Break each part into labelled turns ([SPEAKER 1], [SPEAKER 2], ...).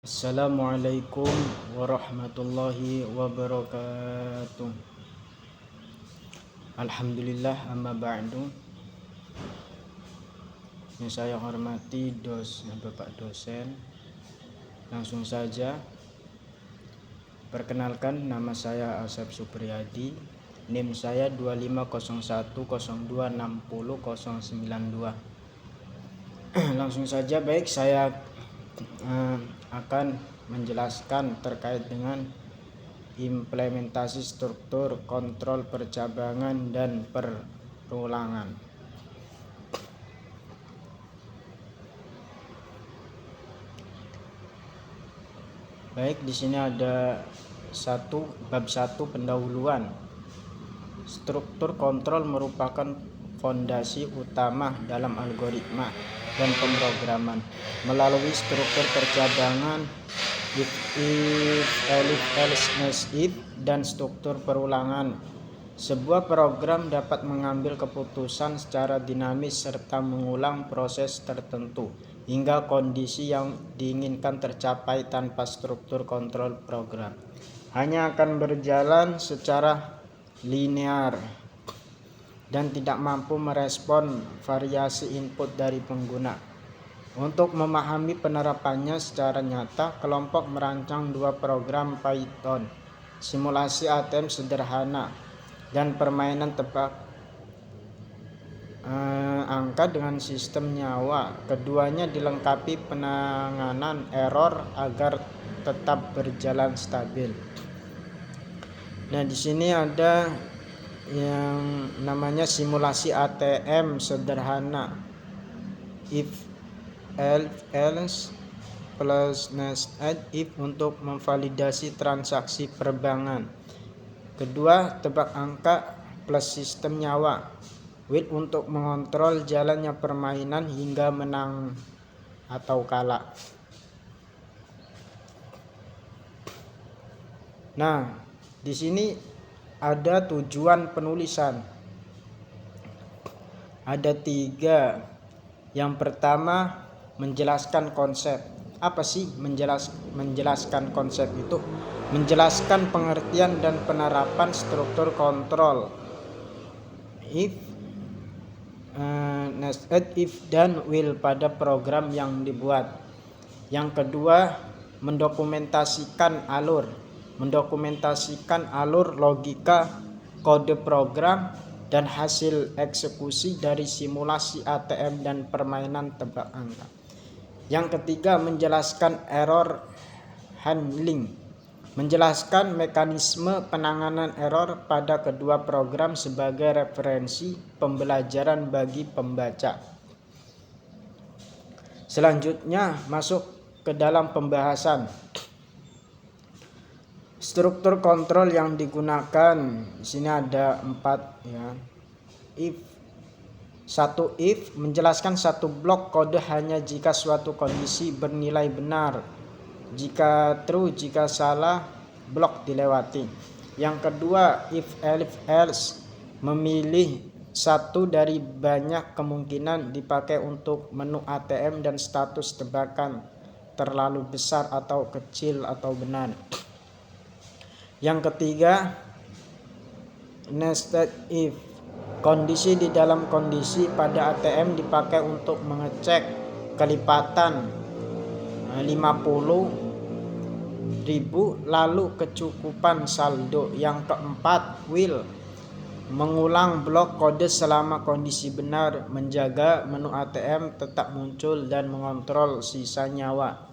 [SPEAKER 1] Assalamualaikum warahmatullahi wabarakatuh. Alhamdulillah, amma ba'du. Yang saya hormati Bapak dosen. Langsung saja, perkenalkan, nama saya Asep Supriyadi. NIM saya 250102600092. Langsung saja, baik, saya akan menjelaskan terkait dengan implementasi struktur kontrol percabangan dan perulangan. Baik, di sini ada bab 1 pendahuluan. Struktur kontrol merupakan fondasi utama dalam algoritma dan pemrograman. Melalui struktur percabangan if, elif, else, next if, dan struktur perulangan, sebuah program dapat mengambil keputusan secara dinamis serta mengulang proses tertentu hingga kondisi yang diinginkan tercapai. Tanpa struktur kontrol, program hanya akan berjalan secara linear dan tidak mampu merespon variasi input dari pengguna. Untuk memahami penerapannya secara nyata, kelompok merancang dua program Python, simulasi ATM sederhana dan permainan tebak angka dengan sistem nyawa. Keduanya dilengkapi penanganan error agar tetap berjalan stabil. Nah, di sini ada yang namanya simulasi ATM sederhana, if, else, plus next if untuk memvalidasi transaksi perbankan. Kedua, tebak angka plus sistem nyawa, wait untuk mengontrol jalannya permainan hingga menang atau kalah. Nah, di sini ada tujuan penulisan. Ada 3. Yang pertama, menjelaskan konsep. Apa sih menjelaskan konsep itu? Menjelaskan pengertian dan penerapan struktur kontrol if, next if, dan will pada program yang dibuat. Yang kedua, mendokumentasikan alur logika kode program dan hasil eksekusi dari simulasi ATM dan permainan tebak angka. Yang ketiga, menjelaskan error handling, menjelaskan mekanisme penanganan error pada kedua program sebagai referensi pembelajaran bagi pembaca. Selanjutnya masuk ke dalam pembahasan. Struktur kontrol yang digunakan di sini ada 4 ya. If menjelaskan satu blok kode hanya jika suatu kondisi bernilai benar. Jika true, jika salah, blok dilewati. Yang kedua, if, elif, else memilih satu dari banyak kemungkinan dipakai untuk menu ATM dan status tebakan terlalu besar atau kecil atau benar. Yang ketiga, nested if, kondisi di dalam kondisi pada ATM dipakai untuk mengecek kelipatan 50.000 lalu kecukupan saldo. Yang keempat, will, mengulang blok kode selama kondisi benar, menjaga menu ATM tetap muncul dan mengontrol sisa nyawa.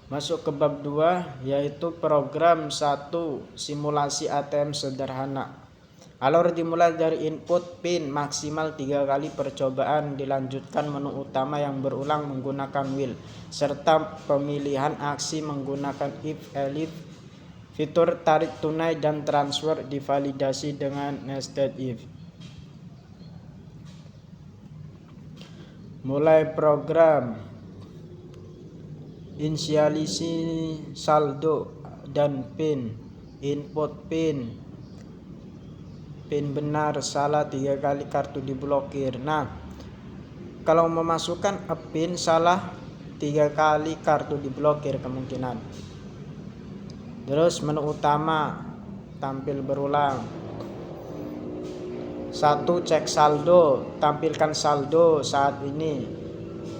[SPEAKER 1] Masuk ke bab 2, yaitu program 1, simulasi ATM sederhana. Alur dimulai dari input pin maksimal 3 kali percobaan, dilanjutkan menu utama yang berulang menggunakan will, serta pemilihan aksi menggunakan if, elif, fitur tarik tunai dan transfer divalidasi dengan nested if. Mulai program. Inisialisi saldo dan pin, input pin benar salah 3 kali kartu diblokir. Nah, kalau memasukkan PIN salah 3 kali kartu diblokir kemungkinan. Terus menu utama tampil berulang. 1. Cek saldo, tampilkan saldo saat ini.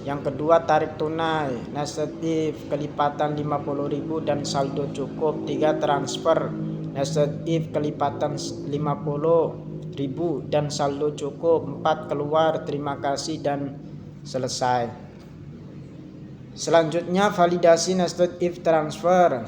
[SPEAKER 1] Yang kedua, tarik tunai, nested if, kelipatan 50.000 dan saldo cukup. 3. Transfer, nested if, kelipatan 50.000 dan saldo cukup. 4. Keluar, terima kasih dan selesai. Selanjutnya, validasi nested if transfer.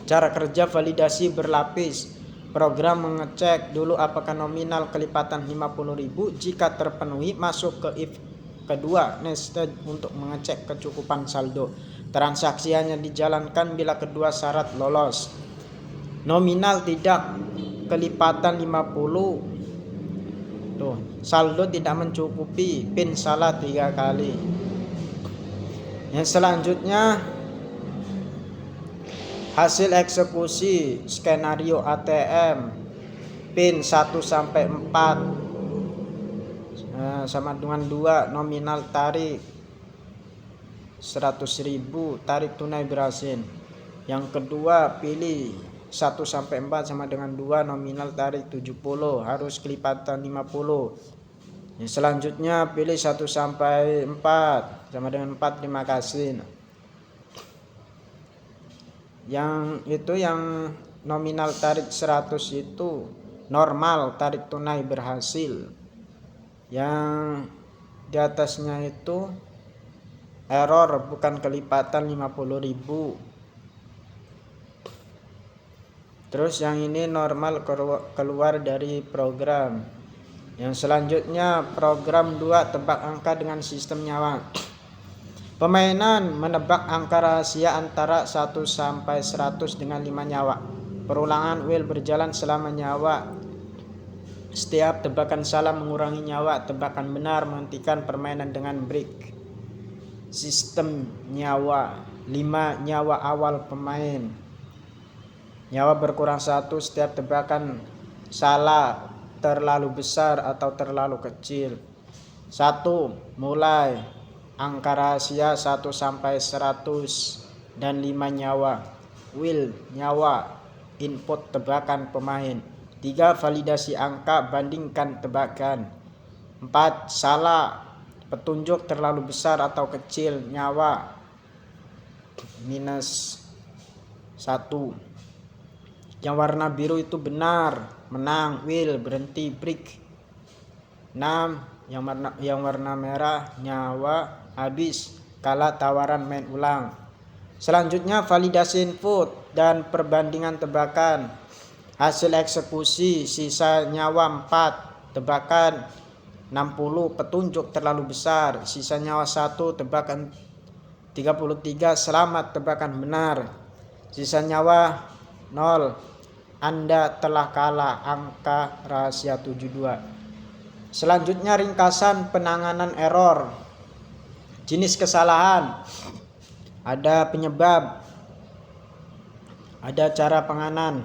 [SPEAKER 1] Cara kerja validasi berlapis. Program mengecek dulu apakah nominal kelipatan 50.000. Jika terpenuhi, masuk ke if kedua nested untuk mengecek kecukupan saldo. Transaksi hanya dijalankan bila kedua syarat lolos. Nominal tidak kelipatan 50. Saldo tidak mencukupi, PIN salah 3 kali. Yang selanjutnya, hasil eksekusi skenario ATM PIN 1 sampai 4 sama dengan 2. Nominal tarik 100.000, tarik tunai berhasil. Yang kedua, pilih 1 sampai 4 sama dengan 2, nominal tarik 70, harus kelipatan 50. Yang selanjutnya, pilih 1 sampai 4 sama dengan 4, terima kasih. Yang nominal tarik 100 itu normal, tarik tunai berhasil. Yang di atasnya itu error, bukan kelipatan 50.000. Terus yang ini normal, keluar dari program. Yang selanjutnya, program 2, tebak angka dengan sistem nyawa. Permainan menebak angka rahasia antara 1 sampai 100 dengan 5 nyawa. Perulangan wheel berjalan selama nyawa. Setiap tebakan salah mengurangi nyawa, tebakan benar menghentikan permainan dengan break. Sistem nyawa 5 nyawa awal pemain. Nyawa berkurang 1 setiap tebakan salah terlalu besar atau terlalu kecil. 1. Mulai. Angka rahasia 1 sampai 100 dan 5 nyawa. Wheel nyawa, input tebakan pemain. 3. Validasi angka, bandingkan tebakan. 4. Salah, petunjuk terlalu besar atau kecil, nyawa -1. Yang warna biru itu benar, menang, wheel, berhenti, break. 6. Yang warna merah, nyawa, habis, kalah, tawaran, main ulang. Selanjutnya, validasi input dan perbandingan tebakan. Hasil eksekusi, sisa nyawa 4, tebakan 60, petunjuk terlalu besar. Sisa nyawa 1, tebakan 33, selamat, tebakan benar. Sisa nyawa 0, Anda telah kalah, angka rahasia 72. Selanjutnya, ringkasan penanganan error. Jenis kesalahan, ada penyebab, ada cara penganan.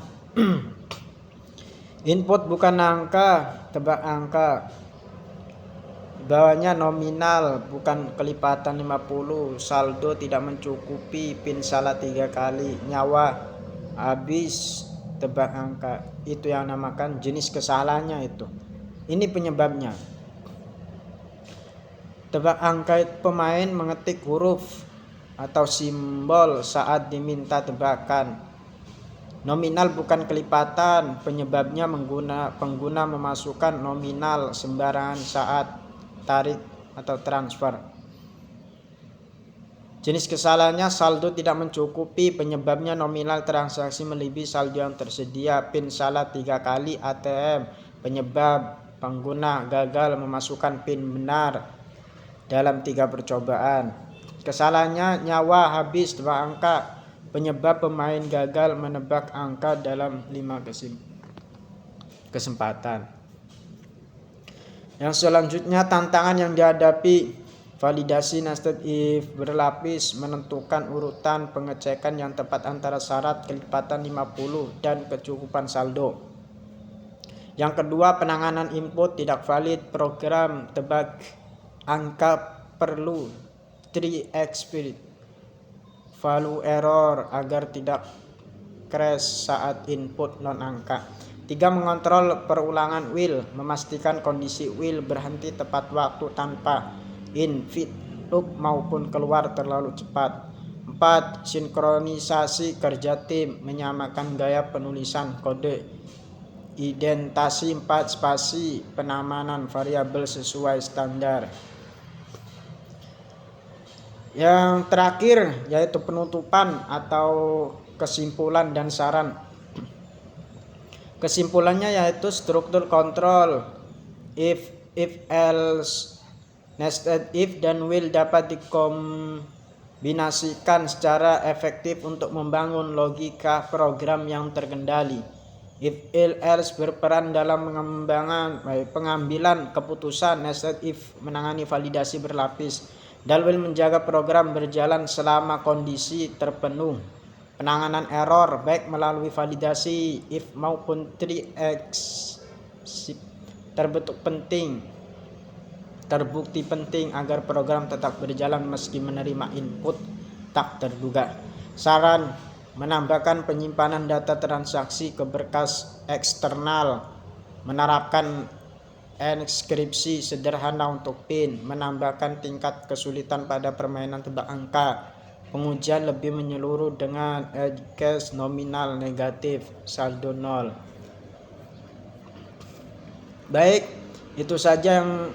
[SPEAKER 1] Input bukan angka, tebak angka. Bawahnya nominal bukan kelipatan 50, saldo tidak mencukupi, PIN salah 3 kali, nyawa habis, tebak angka. Itu yang namakan jenis kesalahannya itu. Ini penyebabnya. Tebak angka itu pemain mengetik huruf atau simbol saat diminta tebakan. Nominal bukan kelipatan, penyebabnya pengguna memasukkan nominal sembarangan saat tarik atau transfer. Jenis kesalahannya saldo tidak mencukupi, penyebabnya nominal transaksi melebihi saldo yang tersedia, PIN salah 3 kali ATM, penyebab pengguna gagal memasukkan PIN benar dalam 3 percobaan. Kesalahannya nyawa habis 2 angka, penyebab pemain gagal menebak angka dalam 5 kesempatan. Yang selanjutnya, tantangan yang dihadapi. Validasi nested if berlapis, menentukan urutan pengecekan yang tepat antara syarat kelipatan 50 dan kecukupan saldo. Yang kedua, penanganan input tidak valid, program tebak angka perlu 3x value error agar tidak crash saat input non angka. 3. Mengontrol perulangan while, memastikan kondisi while berhenti tepat waktu tanpa input loop maupun keluar terlalu cepat. 4. Sinkronisasi kerja tim, menyamakan gaya penulisan kode, identasi 4 spasi, penamanan variabel sesuai standar. Yang terakhir yaitu penutupan atau kesimpulan dan saran. Kesimpulannya yaitu struktur kontrol if else, nested if dan while dapat dikombinasikan secara efektif untuk membangun logika program yang terkendali. If else berperan dalam pengambilan keputusan, nested if menangani validasi berlapis, dan while menjaga program berjalan selama kondisi terpenuh. Penanganan error baik melalui validasi if maupun 3x terbukti penting agar program tetap berjalan meski menerima input tak terduga. Saran: menambahkan penyimpanan data transaksi ke berkas eksternal, menerapkan enkripsi sederhana untuk PIN, menambahkan tingkat kesulitan pada permainan tebak angka, pengujian lebih menyeluruh dengan edge case nominal negatif, saldo 0. Baik, itu saja yang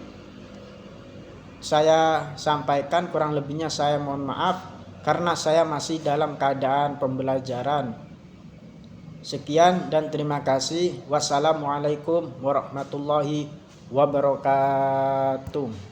[SPEAKER 1] saya sampaikan, kurang lebihnya saya mohon maaf karena saya masih dalam keadaan pembelajaran. Sekian dan terima kasih. Wassalamualaikum warahmatullahi wabarakatuh.